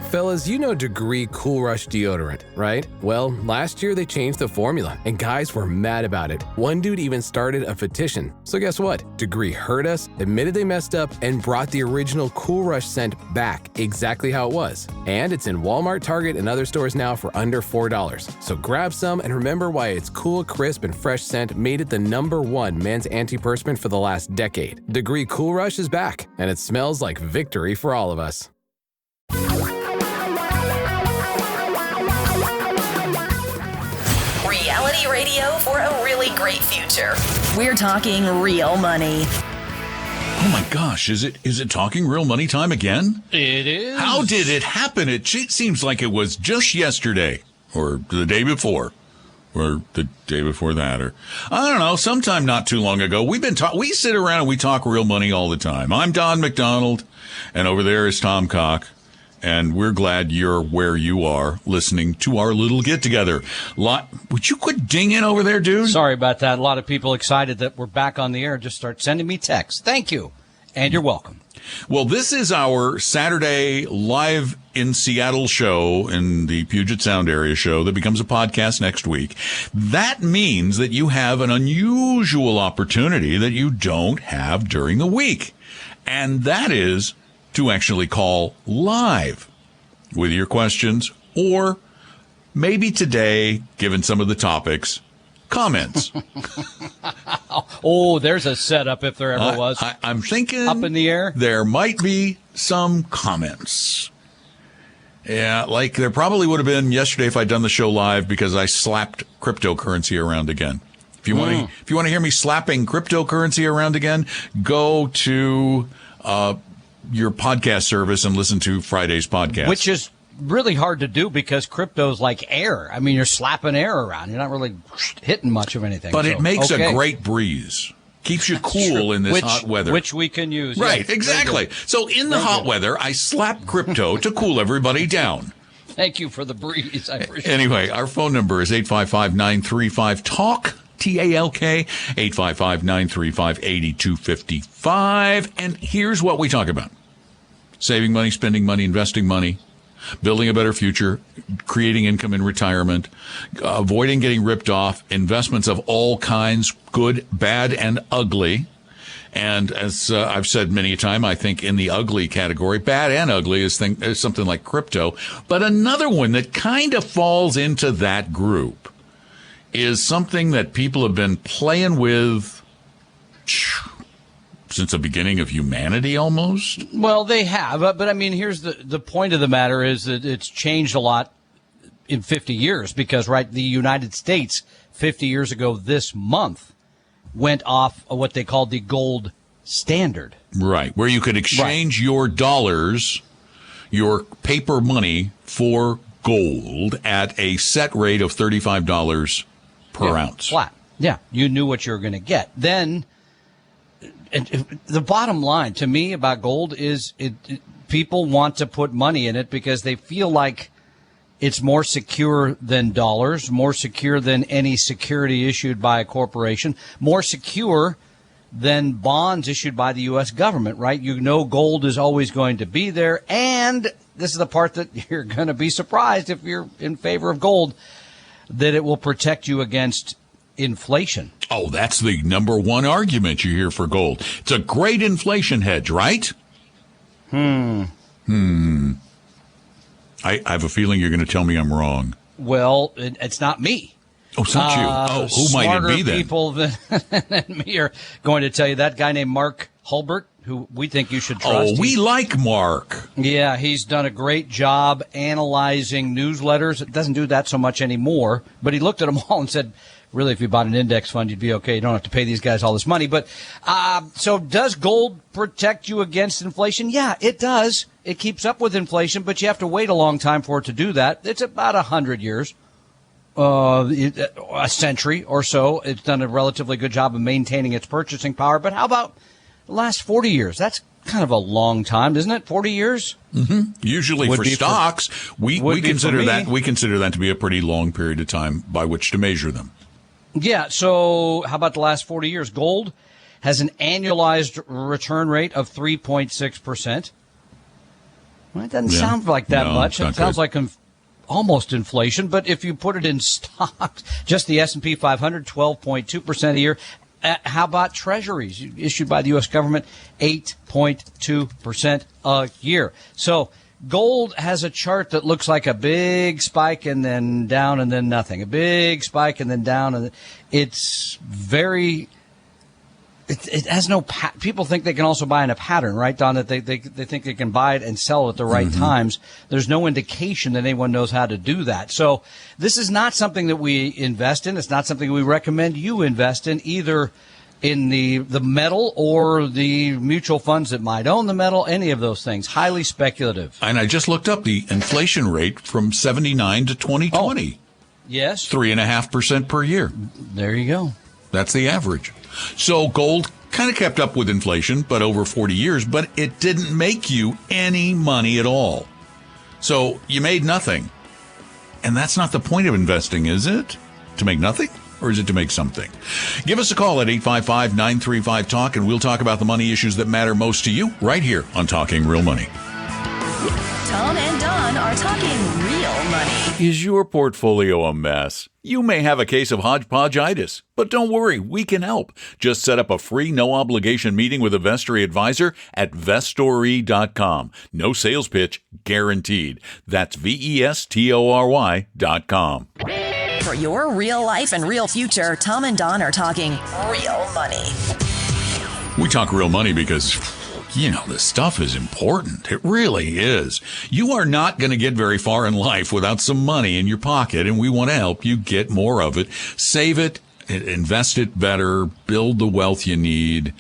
Fellas, you know Degree Cool Rush deodorant, right? Well, last year they changed the formula, and guys were mad about it. One dude even started a petition. So guess what? Degree heard us, admitted they messed up, and brought the original Cool Rush scent back exactly how it was. And it's in Walmart, Target, and other stores now for under $4. So grab some and remember why its cool, crisp, and fresh scent made it the #1 men's antiperspirant for the last decade. Degree Cool Rush is back, and it smells like victory for all of us. Reality radio for a really great future. We're talking real money. Oh my gosh, is it talking real money time again? It is. How did it happen? It seems like it was just yesterday or the day before or the day before that, or I don't know, sometime not too long ago. We sit around and we talk real money all the time. I'm Don McDonald, and over there is Tom Cock. And we're glad you're where you are listening to our little get-together. Would you quit dinging over there, dude? Sorry about that. A lot of people excited that we're back on the air just start sending me texts. Thank you. And you're welcome. Well, this is our Saturday live in Seattle show, in the Puget Sound area show that becomes a podcast next week. That means that you have an unusual opportunity that you don't have during the week. And that is to actually call live with your questions, or maybe today, given some of the topics, comments. Oh, there's a setup if there ever was. I'm thinking up in the air. There might be some comments. Yeah, like there probably would have been yesterday if I'd done the show live, because I slapped cryptocurrency around again. If you want to hear me slapping cryptocurrency around again, go to your podcast service and listen to Friday's podcast. Which is really hard to do because crypto's like air. I mean, you're slapping air around. You're not really hitting much of anything. But it makes a great breeze. Keeps you cool in this hot weather. Which we can use. Right, exactly. So in the hot weather, I slap crypto to cool everybody down. Thank you for the breeze. I appreciate it. Anyway, our phone number is 855-935-TALK. TALK, 855-935-8255. And here's what we talk about. Saving money, spending money, investing money, building a better future, creating income in retirement, avoiding getting ripped off, investments of all kinds, good, bad, and ugly. And as I've said many a time, I think in the ugly category, bad and ugly is something like crypto. But another one that kind of falls into that group is something that people have been playing with since the beginning of humanity almost. Well, they have. But I mean, here's the point of the matter is that it's changed a lot in 50 years because, right, the United States 50 years ago this month went off of what they called the gold standard. Right, where you could exchange your dollars, your paper money, for gold at a set rate of $35 per ounce. Flat. Yeah, you knew what you were going to get. Then, the bottom line to me about gold is people want to put money in it because they feel like it's more secure than dollars, more secure than any security issued by a corporation, more secure than bonds issued by the U.S. government, right? You know gold is always going to be there. And this is the part that you're going to be surprised if you're in favor of gold, that it will protect you against inflation. Oh, that's the number one argument you hear for gold. It's a great inflation hedge, right? I have a feeling you're going to tell me I'm wrong. Well, it's not me. Oh, it's not you. Who might it be then? People than me are going to tell you. That guy named Mark Hulbert, who we think you should trust. Oh, we like Mark. Yeah, he's done a great job analyzing newsletters. It doesn't do that so much anymore, but he looked at them all and said, really, if you bought an index fund, you'd be okay. You don't have to pay these guys all this money. But so does gold protect you against inflation? Yeah, it does. It keeps up with inflation, but you have to wait a long time for it to do that. It's about 100 years, a century or so. It's done a relatively good job of maintaining its purchasing power. But how about the last 40 years? That's kind of a long time, isn't it? 40 years? Mm-hmm. Usually for stocks, we consider that to be a pretty long period of time by which to measure them. Yeah, so how about the last 40 years? Gold has an annualized return rate of 3.6%. Well, it doesn't sound like that much. It sounds like almost inflation. But if you put it in stocks, just the S&P 500, 12.2% a year. How about treasuries issued by the U.S. government? 8.2% a year. So gold has a chart that looks like a big spike and then down and then nothing. A big spike and then down. And it's very... It has no. People think they can also buy in a pattern, right, Don? That they think they can buy it and sell it at the right times. There's no indication that anyone knows how to do that. So this is not something that we invest in. It's not something we recommend you invest in, either in the metal or the mutual funds that might own the metal. Any of those things, highly speculative. And I just looked up the inflation rate from 79 to 2020. Oh, yes, 3.5% per year. There you go. That's the average. So gold kind of kept up with inflation, but over 40 years, but it didn't make you any money at all. So you made nothing. And that's not the point of investing, is it? To make nothing? Or is it to make something? Give us a call at 855-935-TALK, and we'll talk about the money issues that matter most to you right here on Talking Real Money. Tom and Don are talking real money. Is your portfolio a mess? You may have a case of hodgepodgeitis, but don't worry, we can help. Just set up a free, no-obligation meeting with a Vestory advisor at Vestory.com. No sales pitch, guaranteed. That's Vestory.com. For your real life and real future, Tom and Don are talking real money. We talk real money because, this stuff is important. It really is. You are not going to get very far in life without some money in your pocket, and we want to help you get more of it. Save it, invest it better, build the wealth you need,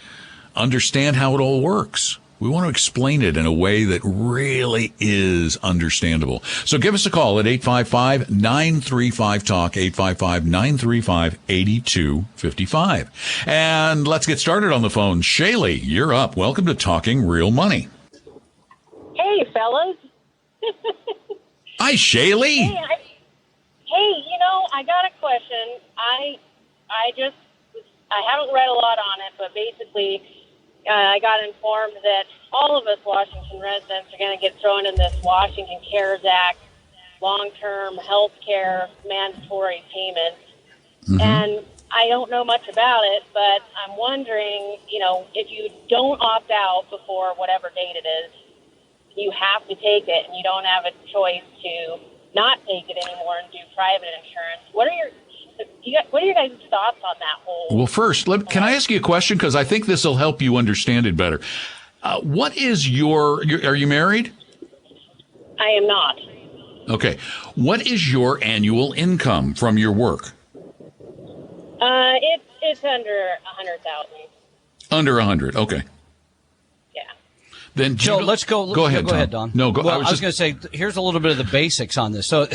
understand how it all works. We want to explain it in a way that really is understandable. So give us a call at 855-935-TALK, 855-935-8255. And let's get started on the phone. Shaylee, you're up. Welcome to Talking Real Money. Hey, fellas. Hi, Shaylee. Hey, I got a question. I haven't read a lot on it, but basically I got informed that all of us Washington residents are going to get thrown in this Washington CARES Act long-term health care mandatory payments. Mm-hmm. And I don't know much about it, but I'm wondering, if you don't opt out before whatever date it is, you have to take it, and you don't have a choice to not take it anymore and do private insurance. What are your guys' thoughts on that whole? Well, first, can I ask you a question? Because I think this will help you understand it better. What is are you married? I am not. Okay. What is your annual income from your work? It's under 100,000. Under 100. Okay. Yeah. Then so let's go. Go ahead, Go ahead, Don. No, go. Well, I was going to say, here's a little bit of the basics on this. So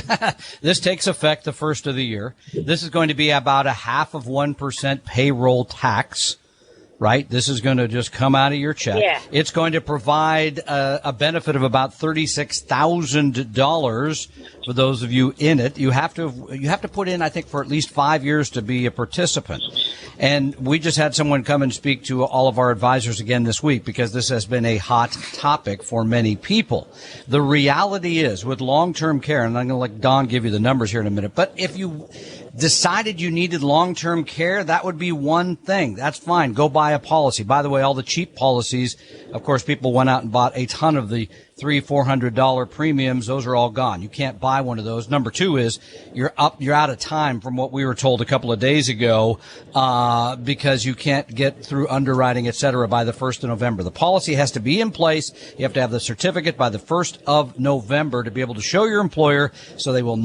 this takes effect the first of the year. This is going to be about 0.5% payroll tax. Right? This is going to just come out of your check. Yeah. It's going to provide a benefit of about $36,000 for those of you in it. You have to put in, I think, for at least 5 years to be a participant. And we just had someone come and speak to all of our advisors again this week because this has been a hot topic for many people. The reality is with long-term care, and I'm going to let Don give you the numbers here in a minute, but if you decided you needed long-term care, that would be one thing. That's fine. Go buy a policy. By the way, all the cheap policies, of course, people went out and bought a ton of the $300-400 premiums. Those are all gone. You can't buy one of those. Number two is you're out of time from what we were told a couple of days ago, because you can't get through underwriting, et cetera, by the 1st of November. The policy has to be in place. You have to have the certificate by the 1st of November to be able to show your employer, so they will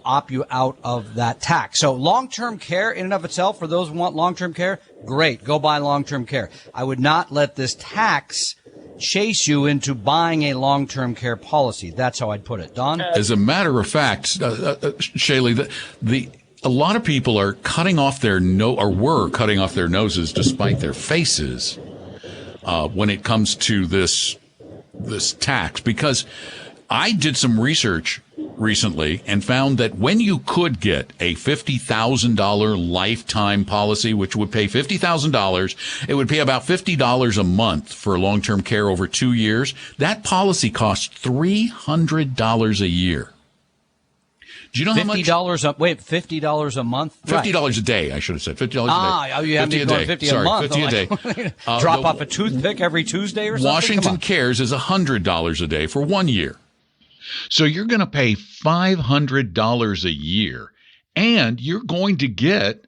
opt you out of that tax. So long-term care in and of itself, for those who want long-term care, great. Go buy long-term care. I would not let this tax chase you into buying a long-term care policy. That's how I'd put it. Don? As a matter of fact, Shaylee, a lot of people are cutting off were cutting off their noses despite their faces when it comes to this tax, because I did some research recently and found that when you could get a $50,000 lifetime policy, which would pay $50,000, it would pay about $50 a month for long-term care over 2 years. That policy costs $300 a year. Do you know how much? $50 a month? $50 a day, I should have said. $50 a day. You have me going 50 a month. $50 a day. Drop off a toothpick every Tuesday or something? Washington Cares is $100 a day for 1 year. So you're going to pay $500 a year, and you're going to get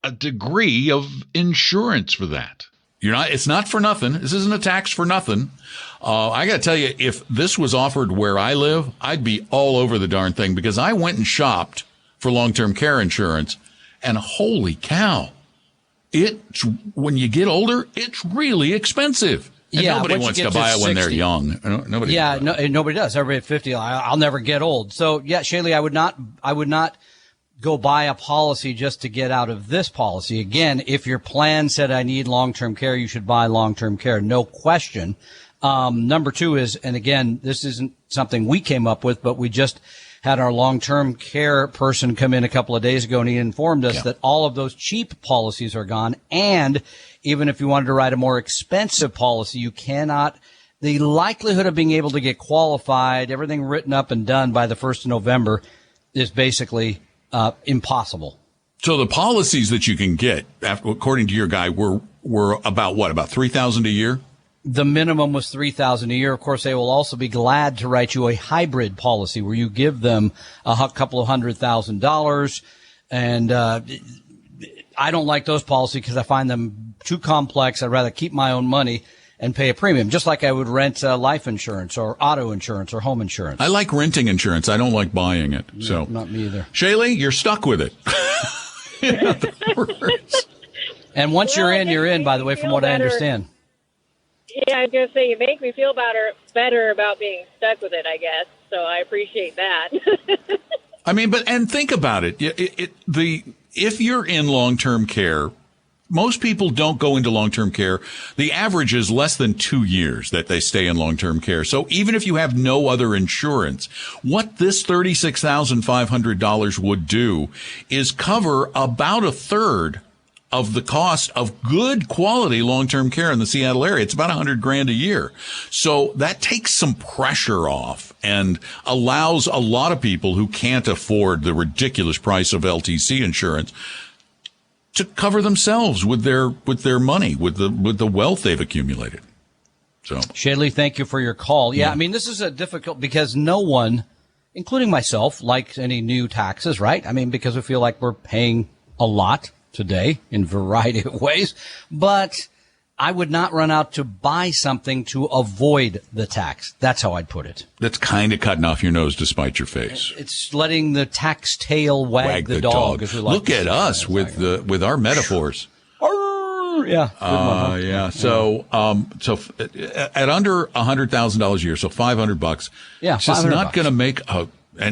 a degree of insurance for that. It's not for nothing. This isn't a tax for nothing. I got to tell you, if this was offered where I live, I'd be all over the darn thing, because I went and shopped for long-term care insurance, and holy cow, when you get older, it's really expensive. And nobody wants to buy it when they're young. Nobody. Yeah, nobody does. Everybody at 50, I'll never get old. So yeah, Shaylee, I would not go buy a policy just to get out of this policy. Again, if your plan said I need long-term care, you should buy long-term care. No question. Number two is, and again, this isn't something we came up with, but we just had our long-term care person come in a couple of days ago, and he informed us that all of those cheap policies are gone. And even if you wanted to write a more expensive policy, you cannot, the likelihood of being able to get qualified, everything written up and done by the 1st of November is basically impossible. So the policies that you can get, according to your guy, were about what? About $3,000 a year? The minimum was $3,000 a year. Of course, they will also be glad to write you a hybrid policy where you give them a couple of $100,000. And I don't like those policies because I find them too complex. I'd rather keep my own money and pay a premium, just like I would rent life insurance or auto insurance or home insurance. I like renting insurance. I don't like buying it. So not me either. Shaylee, you're stuck with it. And once you're in, by the way, from what I understand. Yeah, I was going to say, you make me feel better about being stuck with it, I guess. So I appreciate that. I mean, and think about it. If you're in long-term care, most people don't go into long-term care. The average is less than 2 years that they stay in long-term care. So even if you have no other insurance, what this $36,500 would do is cover about a third of the cost of good quality long-term care in the Seattle area. It's about $100,000 a year. So that takes some pressure off and allows a lot of people who can't afford the ridiculous price of LTC insurance to cover themselves with their money, with the wealth they've accumulated. So, Shaylee, thank you for your call. Yeah, I mean, this is a difficult, because no one, including myself, likes any new taxes, right? I mean, because we feel like we're paying a lot today in a variety of ways, but I would not run out to buy something to avoid the tax. That's how I'd put it. That's kind of cutting off your nose to spite your face. It's letting the tax tail wag the dog. As we like. Look at us with our metaphors. Yeah. Yeah. So at under $100,000 a year, so $500. Yeah. It's just not going to make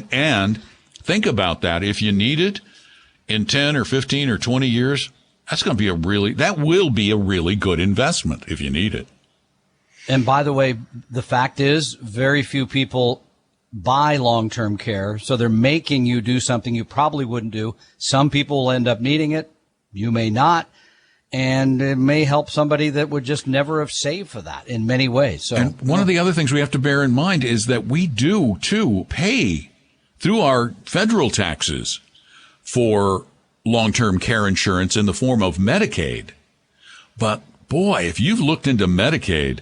and think about that. If you need it in 10 or 15 or 20 years, that will be a really good investment if you need it. And by the way, the fact is very few people buy long-term care. So they're making you do something you probably wouldn't do. Some people will end up needing it. You may not. And it may help somebody that would just never have saved for that in many ways. So, and one of the other things we have to bear in mind is that we do too pay through our federal taxes for long-term care insurance in the form of Medicaid. But boy, if you've looked into Medicaid,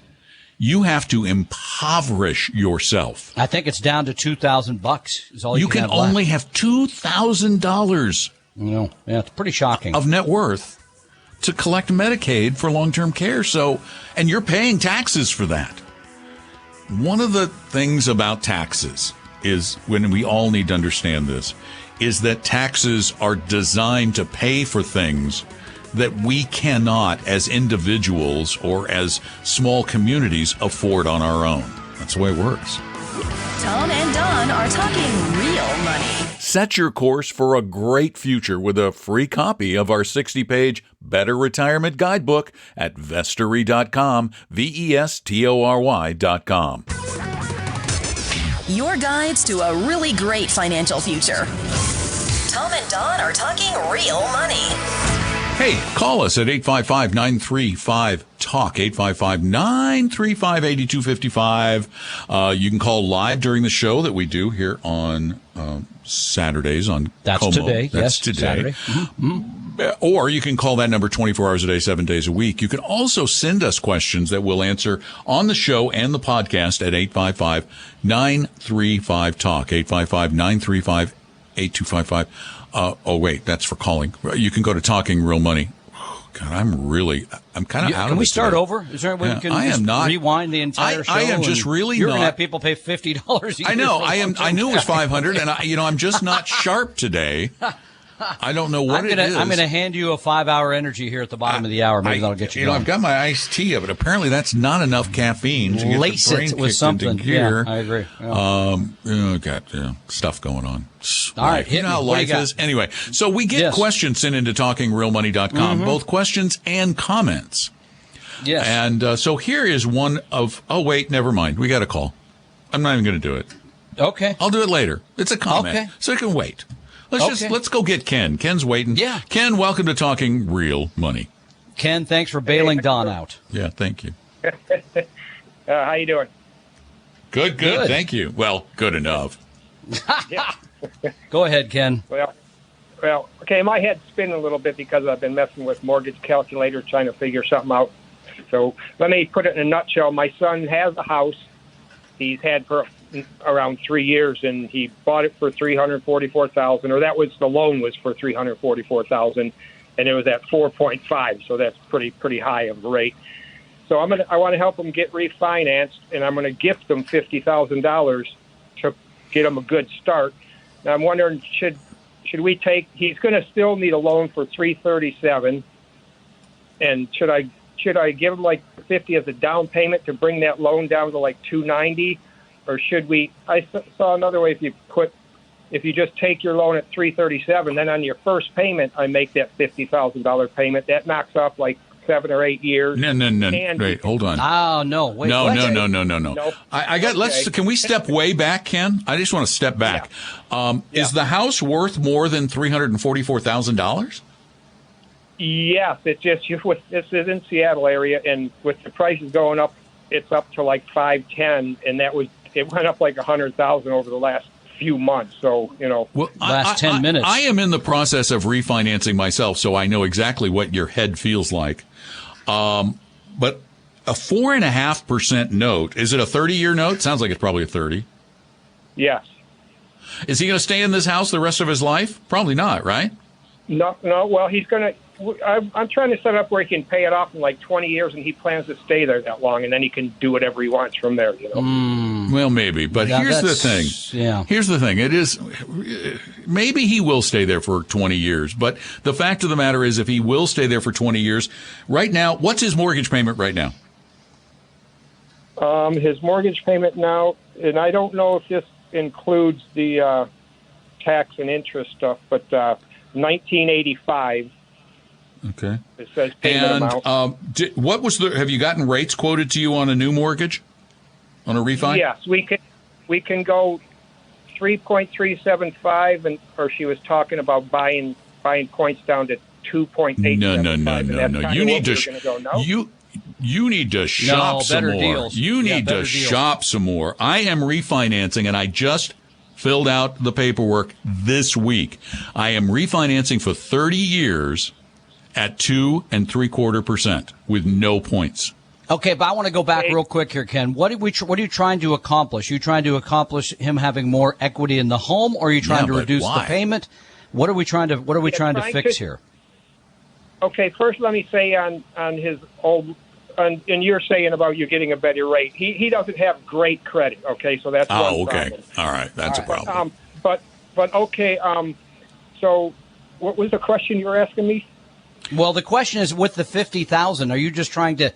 you have to impoverish yourself. I think it's down to $2,000 is all you can only have $2,000. Yeah, it's pretty shocking. Of net worth to collect Medicaid for long-term care. So, and you're paying taxes for that. One of the things about taxes is, when we all need to understand this, is that taxes are designed to pay for things that we cannot, as individuals or as small communities, afford on our own. That's the way it works. Tom and Don are talking real money. Set your course for a great future with a free copy of our 60-page Better Retirement Guidebook at vestory.com, vestory.com. your guides to a really great financial future. Tom and Don are talking real money. Hey, call us at 855-935-TALK, 855-935-8255. You can call live during the show that we do here on Saturdays on That's Como. today. That's yes, today. Mm-hmm. Or you can call that number 24 hours a day, 7 days a week. You can also send us questions that we'll answer on the show and the podcast at 855-935-TALK, 855-935-8255. Oh, wait, that's for calling. You can go to Talking Real Money. God, I'm kind of out of it. Can we start today. over? Is there a way we can I am not, rewind the entire show? I am just really you're not. You're going to have people pay $50 a year. I know. I knew it was $500, and I'm just not sharp today. I don't know what it is. I'm going to hand you a 5-hour energy here at the bottom of the hour. Maybe that'll get you going. I've got my iced tea, but apparently that's not enough caffeine to get Lace the brain it with kicked something. into gear. Yeah, I agree. Yeah. Got stuff going on. All right, you know how life is. Anyway, so we get questions sent into talkingrealmoney.com, both questions and comments. Yes. And so here is one of. Oh wait, never mind. We got a call. I'm not even going to do it. Okay. I'll do it later. It's a comment, so it can wait. Let's go get Ken. Ken's waiting. Yeah. Ken, welcome to Talking Real Money. Ken, thanks for bailing Don out. Yeah, thank you. How you doing? Good. Thank you. Well, good enough. Yeah. Go ahead, Ken. Well, okay, my head's spinning a little bit because I've been messing with mortgage calculators trying to figure something out. So let me put it in a nutshell. My son has a house he's had for around 3 years, and he bought it for $344,000, or that was the loan was for $344,000, and it was at 4.5, so that's pretty high of a rate. So I want to help him get refinanced, and I'm going to gift him $50,000 to get him a good start. Now I'm wondering, should we take? He's going to still need a loan for $337,000, and should I give him like $50,000 as a down payment to bring that loan down to like $290,000? Or should we? I saw another way. If you just take your loan at $337,000, then on your first payment, I make that $50,000 payment. That knocks off like 7 or 8 years. No. Wait, hold on. Oh no! Wait. No. Nope. I got. Okay. Can we step way back, Ken? I just want to step back. Yeah. Is the house worth more than $344,000? Yes, it's just this is in Seattle area, and with the prices going up, it's up to like 510, and it went up like 100,000 over the last few months. So, well, last 10 minutes. I am in the process of refinancing myself, so I know exactly what your head feels like. But a 4.5% note, is it a 30-year note? Sounds like it's probably a 30. Yes. Is he going to stay in this house the rest of his life? Probably not, right? No. Well, he's going to. I'm trying to set up where he can pay it off in like 20 years, and he plans to stay there that long, and then he can do whatever he wants from there. Well, maybe, but here's the thing. Yeah. Here's the thing. It is maybe he will stay there for 20 years, but the fact of the matter is, if he will stay there for 20 years, right now, what's his mortgage payment right now? His mortgage payment now, and I don't know if this includes the tax and interest stuff, but $1,985. Okay. It says payment amount. What was have you gotten rates quoted to you on a new mortgage, on a refi? Yes, we can go 3.375, or she was talking about buying points down to 2.8. No. You need to you need to shop some more. Deals. You need to shop some more. I am refinancing, and I just filled out the paperwork this week. I am refinancing for 30 years. At 2.75% with no points. Okay, but I want to go back real quick here, Ken. What are you trying to accomplish? You trying to accomplish him having more equity in the home, or are you trying to reduce the payment? What are we trying to fix here? Okay, first let me say on his old, and you're saying about you getting a better rate. He doesn't have great credit. Okay, so that's one problem. All right, that's a problem. But okay. So what was the question you were asking me? Well, the question is, with the $50,000, are you just trying to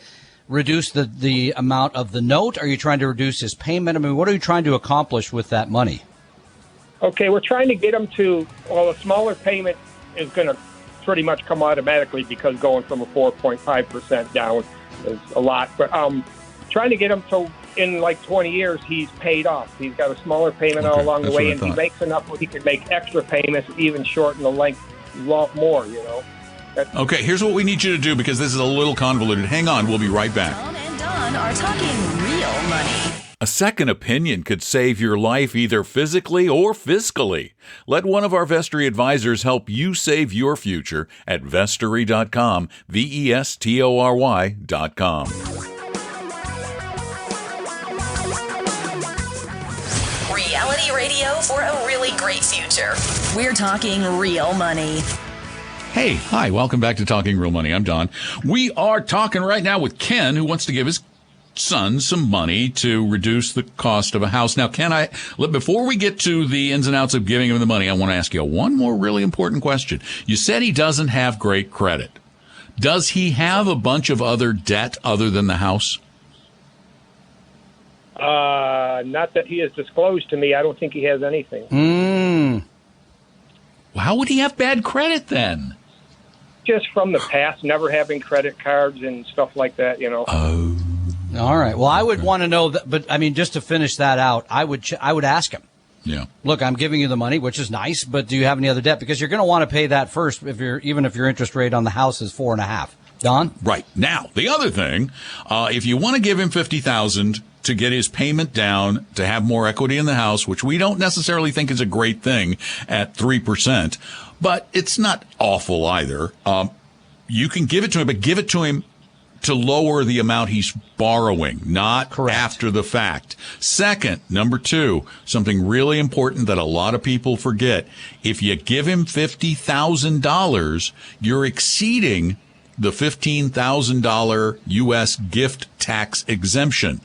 reduce the amount of the note? Are you trying to reduce his payment? I mean, what are you trying to accomplish with that money? Okay, we're trying to get him to, a smaller payment is going to pretty much come automatically because going from a 4.5% down is a lot. But trying to get him to in like 20 years, he's paid off. He's got a smaller payment all along the that's what way, I and he thought. makes enough where he can make extra payments, even shorten the length a lot more, you know. Okay, here's what we need you to do because this is a little convoluted. Hang on, we'll be right back. Tom and Don are talking real money. A second opinion could save your life either physically or fiscally. Let one of our Vestory advisors help you save your future at vestory.com, vestory.com. Reality radio for a really great future. We're talking real money. Hey, hi, welcome back to Talking Real Money. I'm Don. We are talking right now with Ken, who wants to give his son some money to reduce the cost of a house. Now, before we get to the ins and outs of giving him the money, I want to ask you one more really important question. You said he doesn't have great credit. Does he have a bunch of other debt other than the house? Not that he has disclosed to me. I don't think he has anything. Well, how would he have bad credit then? Just from the past, never having credit cards and stuff like that, you know. Oh. All right. Well, I would want to know that, but I mean, just to finish that out, I would ask him. Yeah. Look, I'm giving you the money, which is nice, but do you have any other debt? Because you're going to want to pay that first, even if your interest rate on the house is 4.5. Don? Right. Now, the other thing, if you want to give him $50,000 to get his payment down, to have more equity in the house, which we don't necessarily think is a great thing at 3%, but it's not awful either. You can give it to him, but give it to him to lower the amount he's borrowing, not Correct. after the fact. Second, number two, something really important that a lot of people forget. If you give him $50,000, you're exceeding the $15,000 U.S. gift tax exemption.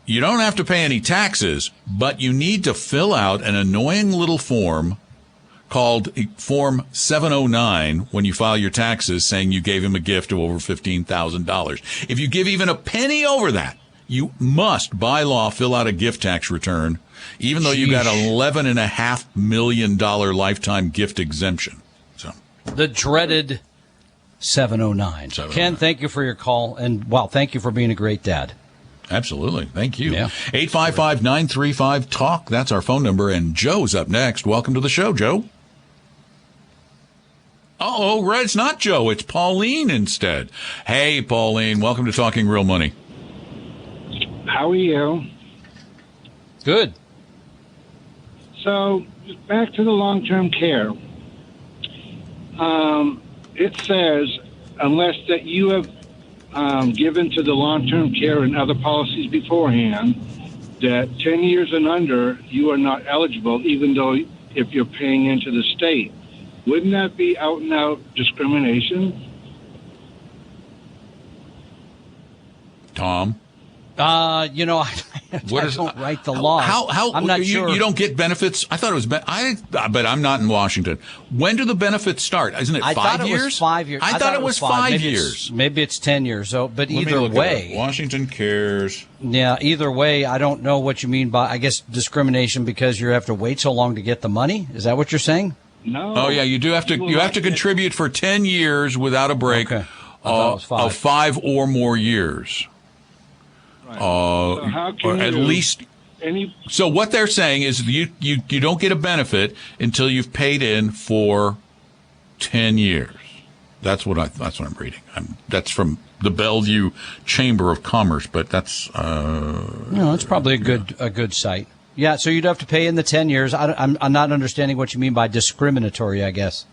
You don't have to pay any taxes, but you need to fill out an annoying little form called Form 709 when you file your taxes saying you gave him a gift of over $15,000. If you give even a penny over that, you must, by law, fill out a gift tax return, even though you got an $11.5 million lifetime gift exemption. So The dreaded 709. Ken, thank you for your call, and, wow, thank you for being a great dad. Absolutely. Thank you. Yeah. 855-935-TALK. That's our phone number. And Joe's up next. Welcome to the show, Joe. Right. It's not Joe. It's Pauline instead. Hey, Pauline. Welcome to Talking Real Money. How are you? Good. So, back to the long-term care. It says, unless that you have given to the long-term care and other policies beforehand, that 10 years and under, you are not eligible, even though if you're paying into the state. Wouldn't that be out-and-out discrimination? Tom? I don't write the law. How I'm not sure. You don't get benefits? I thought it was, but I'm not in Washington. When do the benefits start? Isn't it 5 years? I thought it was 5 years. I thought it was 5 years. Maybe it's 10 years. So, but Let me either look it way, up. Washington cares. Yeah, either way, I don't know what you mean by, I guess, discrimination because you have to wait so long to get the money. Is that what you're saying? No. Oh yeah, you do have to. You have to contribute for 10 years without a break Okay. I thought it was 5. of 5 or more years. Right. So how can Or at you- least. So what they're saying is you don't get a benefit until you've paid in for 10 years. That's what I'm reading. That's from the Bellevue Chamber of Commerce, but that's No, it's probably a good site. Yeah, so you'd have to pay in the 10 years. I'm not understanding what you mean by discriminatory, I guess.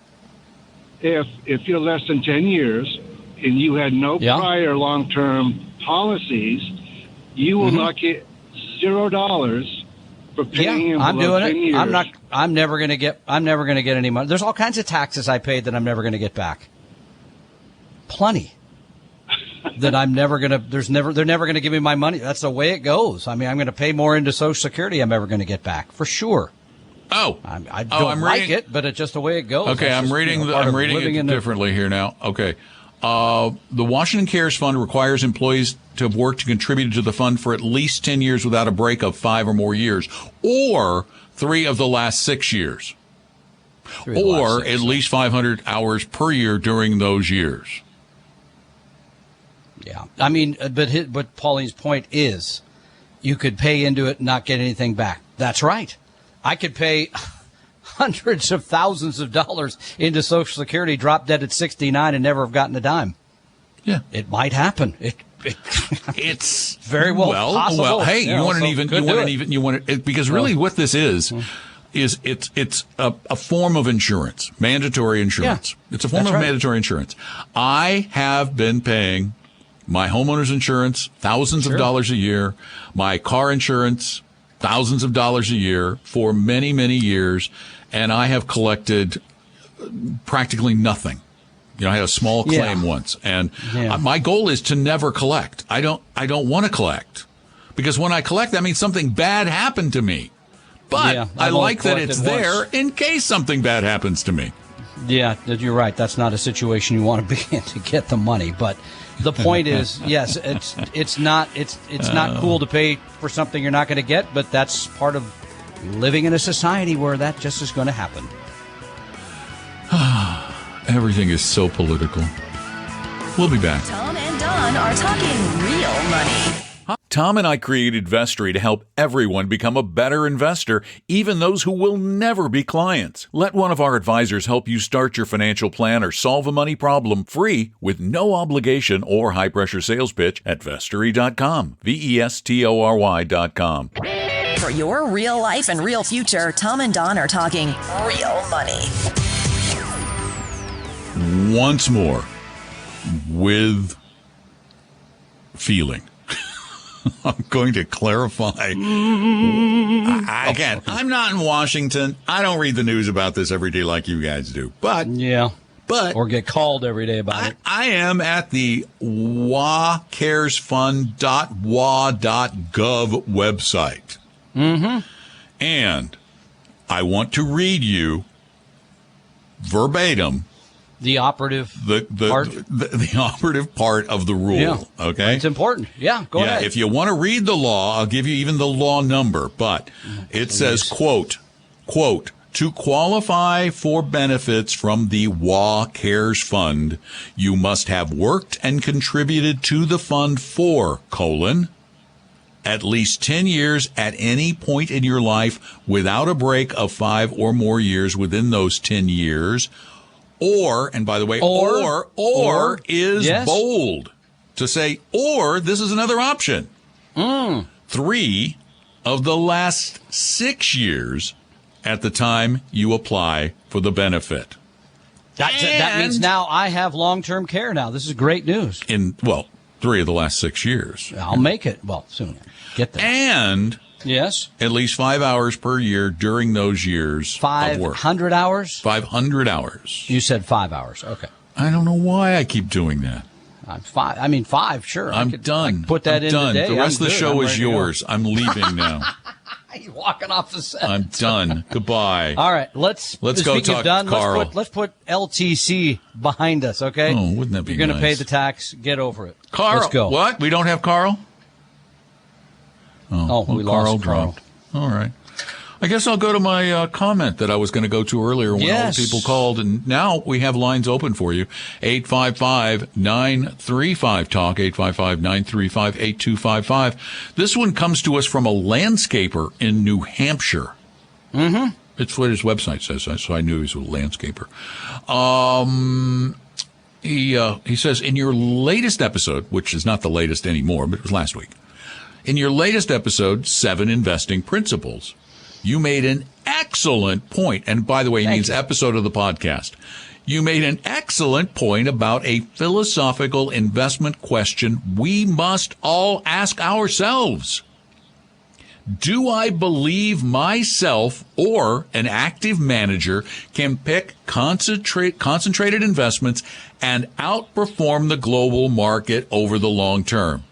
If you're less than 10 years and you had no Yeah. prior long-term policies, you will not get $0 for paying in I'm below doing 10 it. years. I'm never going to get any money. There's all kinds of taxes I paid that I'm never going to get back. Plenty. That I'm never going to, they're never going to give me my money. That's the way it goes. I mean, I'm going to pay more into Social Security I'm ever going to get back, for sure. I don't I'm like reading- it, but it's just the way it goes. Okay, That's I'm just, reading part I'm of reading living it in the- differently here now. Okay. The Washington Cares Fund requires employees to have worked and contributed to the fund for at least 10 years without a break of 5 or more years, or 3 of the last 6 years, or at least 500 hours per year during those years. Yeah, I mean, but Pauline's point is, you could pay into it and not get anything back. That's right. I could pay hundreds of thousands of dollars into Social Security, drop dead at 69, and never have gotten a dime. Yeah. It might happen. It's very well possible. Well, hey, yeah, you want it because really what this is it's a form of insurance, mandatory insurance. Yeah, it's a form of mandatory insurance. I have been paying my homeowner's insurance thousands of dollars a year, my car insurance thousands of dollars a year for many, many years, and I have collected practically nothing. I had a small claim once, and my goal is to never collect. I don't want to collect, because when I collect, that means something bad happened to me. But I like that it's there in case something bad happens to me. Yeah, you're right. That's not a situation you want to be in to get the money. But the point is, yes, it's not cool to pay for something you're not going to get, but that's part of living in a society where that just is going to happen. Everything is so political. We'll be back. Tom and Don are talking real money. Tom and I created Vestory to help everyone become a better investor, even those who will never be clients. Let one of our advisors help you start your financial plan or solve a money problem free with no obligation or high-pressure sales pitch at Vestory.com. Vestory.com. For your real life and real future, Tom and Don are talking real money. Once more, with feeling. I'm going to clarify. Again, I'm not in Washington. I don't read the news about this every day like you guys do. But or get called every day about it. I am at the wacaresfund.wa.gov website. Mm-hmm. And I want to read you verbatim the operative part? The operative part of the rule. Yeah. Okay? It's important. Yeah, go ahead. If you want to read the law, I'll give you even the law number. But it says, quote, to qualify for benefits from the WA Cares Fund, you must have worked and contributed to the fund for, at least 10 years at any point in your life without a break of 5 or more years within those 10 years. Or, and by the way, or is bold to say, or this is another option. 3 of the last 6 years at the time you apply for the benefit. That means now I have long-term care now. This is great news. 3 of the last 6 years. I'll make it. Well, soon. Get there. And yes, at least 5 hours per year during those years of work. 500 hours? 500 hours. You said 5 hours. Okay. I don't know why I keep doing that. I'm 5. I mean, 5, sure. I'm done. Put that in today. The rest of the show is yours. I'm leaving now. You're walking off the set. I'm done. Goodbye. All right, let's go talk to Carl. Let's put LTC behind us, okay? Oh, wouldn't that be You're going to nice? pay the tax. Get over it. Carl, let's go. What? We don't have Carl? We Carl lost Carl. dropped. All right. I guess I'll go to my comment that I was going to go to earlier when all the people called. And now we have lines open for you. 855-935-TALK, 855-935-8255. This one comes to us from a landscaper in New Hampshire. Mm-hmm. It's what his website says, so I knew he was a landscaper. He says, in your latest episode, which is not the latest anymore, but it was last week, in your latest episode, 7 Investing Principles, you made an excellent point. And by the way, it means episode of the podcast. You made an excellent point about a philosophical investment question we must all ask ourselves. Do I believe myself or an active manager can pick concentrated investments and outperform the global market over the long term?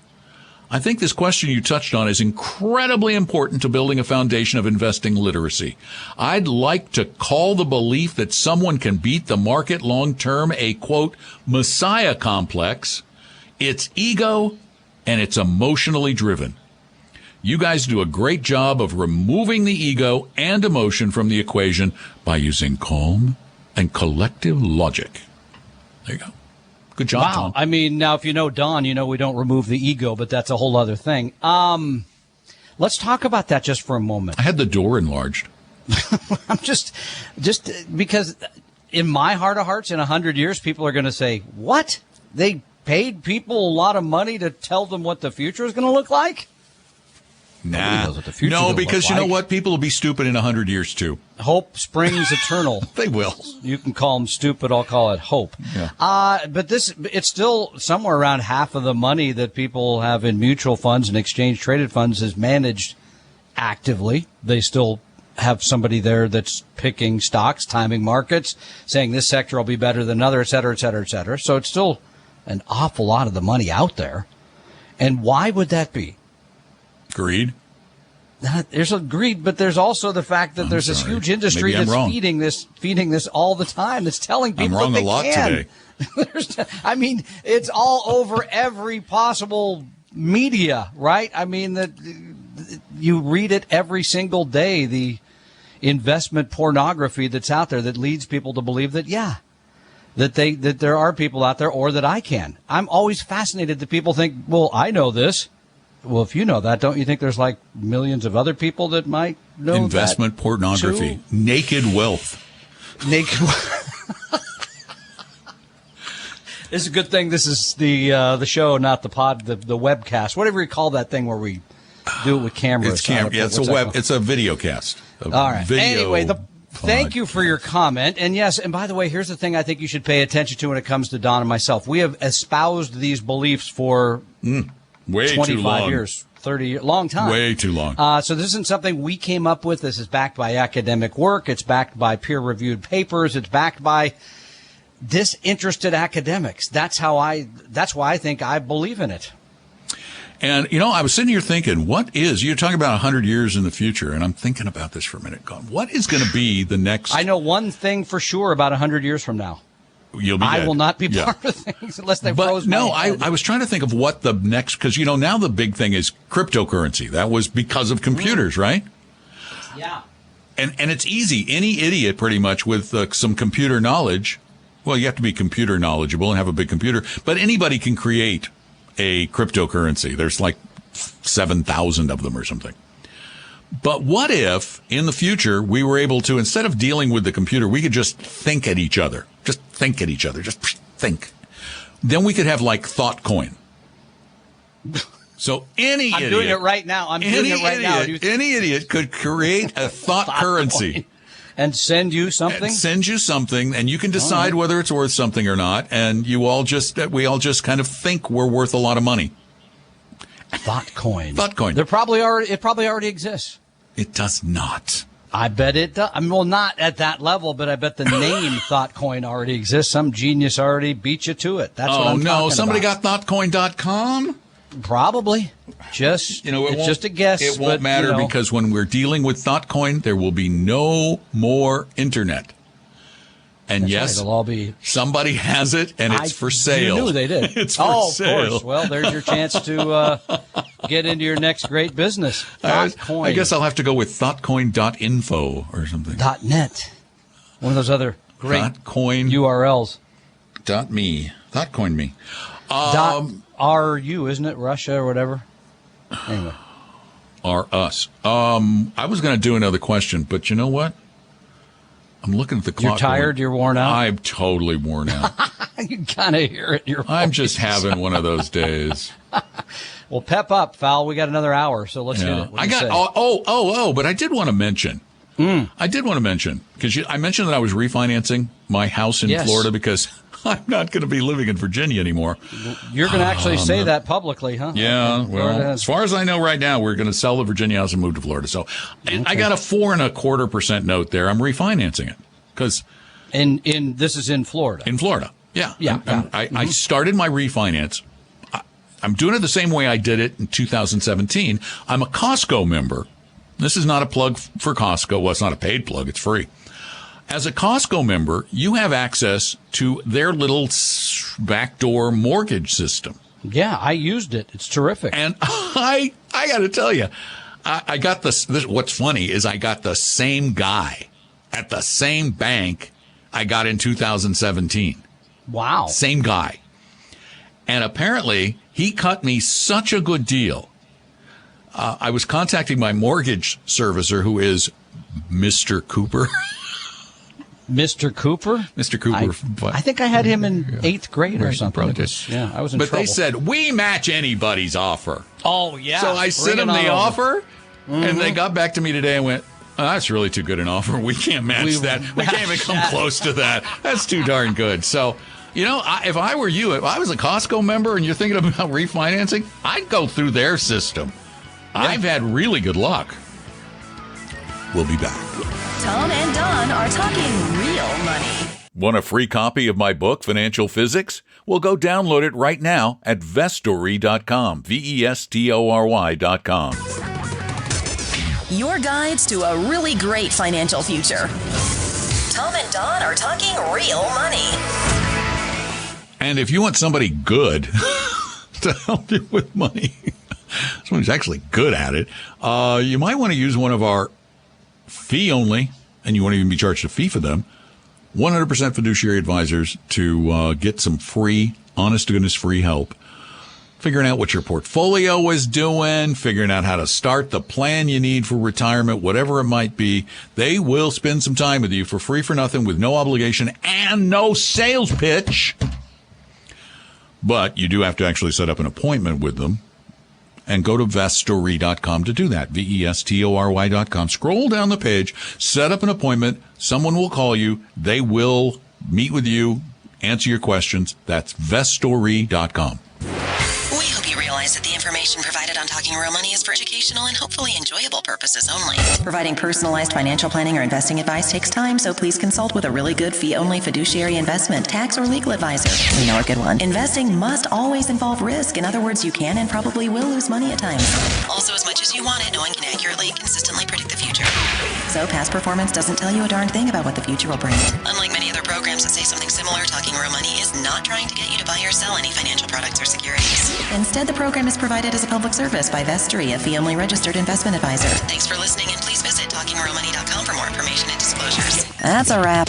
I think this question you touched on is incredibly important to building a foundation of investing literacy. I'd like to call the belief that someone can beat the market long term a, quote, messiah complex. It's ego and it's emotionally driven. You guys do a great job of removing the ego and emotion from the equation by using calm and collective logic. There you go. Good job, Tom. I mean, now if you know Don, you know we don't remove the ego, but that's a whole other thing. Let's talk about that just for a moment. I had the door enlarged. I'm just because in my heart of hearts, in 100 years, people are going to say, what? They paid people a lot of money to tell them what the future is going to look like? Nah. No, because you know what? People will be stupid in 100 years, too. Hope springs eternal. They will. You can call them stupid. I'll call it hope. Yeah. But it's still somewhere around half of the money that people have in mutual funds and exchange traded funds is managed actively. They still have somebody there that's picking stocks, timing markets, saying this sector will be better than another, et cetera, et cetera, et cetera. So it's still an awful lot of the money out there. And why would that be? Greed? There's a greed, but there's also the fact that there's this huge industry that's feeding this all the time. That's telling people I'm wrong that they a lot can. today. I mean, it's all over every possible media, right? I mean, that you read it every single day. The investment pornography that's out there that leads people to believe that, that there are people out there, or that I can. I'm always fascinated that people think, well, I know this. Well, if you know that, don't you think there's like millions of other people that might know investment that pornography, too? naked wealth. It's a good thing this is the show, not the pod, the webcast, whatever you call that thing where we do it with cameras. It's a video cast. All right. Anyway, thank you for your comment. And yes, and by the way, here's the thing I think you should pay attention to when it comes to Don and myself. We have espoused these beliefs for way 25 too long. years, 30 years, long time. Way too long. So this isn't something we came up with. This is backed by academic work. It's backed by peer-reviewed papers. It's backed by disinterested academics. That's why I think I believe in it. And, I was sitting here thinking, you're talking about 100 years in the future, and I'm thinking about this for a minute. What is going to be the next? I know one thing for sure about 100 years from now. You'll be dead. I will not be part of things unless they froze my head. I was trying to think of what the next, because, now the big thing is cryptocurrency. That was because of computers, right? Yeah. And it's easy. Any idiot, pretty much, with some computer knowledge, well, you have to be computer knowledgeable and have a big computer, but anybody can create a cryptocurrency. There's like 7,000 of them or something. But what if, in the future, we were able to, instead of dealing with the computer, we could just think at each other. Just think at each other. Just think. Then we could have, like, ThoughtCoin. So any idiot... I'm doing it right now. Any idiot could create a thought currency. And send you something? And you can decide whether it's worth something or not. And we all just kind of think we're worth a lot of money. ThoughtCoin. ThoughtCoin. It probably already exists. It does not. I bet it does. I mean, well, not at that level, but I bet the name ThoughtCoin already exists. Some genius already beat you to it. That's what I'm talking about. Somebody got ThoughtCoin.com? Probably. It's just a guess. It won't matter because when we're dealing with ThoughtCoin, there will be no more internet. And That's yes, right, it'll all be... somebody has it, and it's for sale. You knew they did. It's for sale. Of course. Well, there's your chance to get into your next great business. ThoughtCoin. I guess I'll have to go with thoughtcoin.info or something. .net. One of those other great ThoughtCoin URLs. .me. ThoughtCoin me. .ru, isn't it? Russia or whatever. Anyway. Are us. I was going to do another question, but you know what? I'm looking at the clock. You're tired? You're worn out? I'm totally worn out. You kind of hear it in your voice. I'm just having one of those days. Well, pep up, Fal. We got another hour, so let's hit it. But I did want to mention. Because I mentioned that I was refinancing my house in Florida because I'm not going to be living in Virginia anymore. You're going to actually say that publicly, huh? Yeah. Okay. Well, as far as I know right now, we're going to sell the Virginia house and move to Florida. So I got a 4.25% note there. I'm refinancing it because this is in Florida. In Florida. Yeah. Yeah. I started my refinance. I'm doing it the same way I did it in 2017. I'm a Costco member. This is not a plug for Costco. Well, it's not a paid plug. It's free. As a Costco member, you have access to their little backdoor mortgage system. Yeah, I used it. It's terrific. And I got to tell you, I got this. What's funny is I got the same guy at the same bank I got in 2017. Wow. Same guy. And apparently, he cut me such a good deal. I was contacting my mortgage servicer, who is Mr. Cooper. Mr. Cooper? Mr. Cooper. I think I had him in 8th grade or something. Probably did. Yeah, I was in But trouble. they said, we match anybody's offer. Oh, yeah. So I sent them the offer, and they got back to me today and went, oh, that's really too good an offer. We can't match that. We can't even come close to that. That's too darn good. So, if I were you, if I was a Costco member and you're thinking about refinancing, I'd go through their system. Yeah. I've had really good luck. We'll be back. Tom and Don are talking real money. Want a free copy of my book, Financial Physics? Well, go download it right now at vestory.com, VESTORY.com. Your guides to a really great financial future. Tom and Don are talking real money. And if you want somebody good to help you with money, someone who's actually good at it, you might want to use one of our fee only, and you won't even be charged a fee for them, 100% fiduciary advisors to get some free, honest to goodness free help. Figuring out what your portfolio is doing, figuring out how to start the plan you need for retirement, whatever it might be. They will spend some time with you for free for nothing with no obligation and no sales pitch. But you do have to actually set up an appointment with them. And go to vestory.com to do that. VESTORY.com. Scroll down the page, set up an appointment. Someone will call you. They will meet with you, answer your questions. That's vestory.com. We hope you realize that the information provided on Talking Real Money is for educational and hopefully enjoyable purposes only. Providing personalized financial planning or investing advice takes time, so please consult with a really good fee-only fiduciary investment, tax, or legal advisor. We know a good one. Investing must always involve risk. In other words, you can and probably will lose money at times. Also, as much as you want it, no one can accurately, consistently predict the future. So past performance doesn't tell you a darn thing about what the future will bring. Unlike many other programs that say something similar, Talking Real Money is not trying to get you to buy or sell any financial products or securities. Instead, the program is provided as a public service by Vestory, a fee-only registered investment advisor. Thanks for listening, and please visit TalkingRealMoney.com for more information and disclosures. That's a wrap.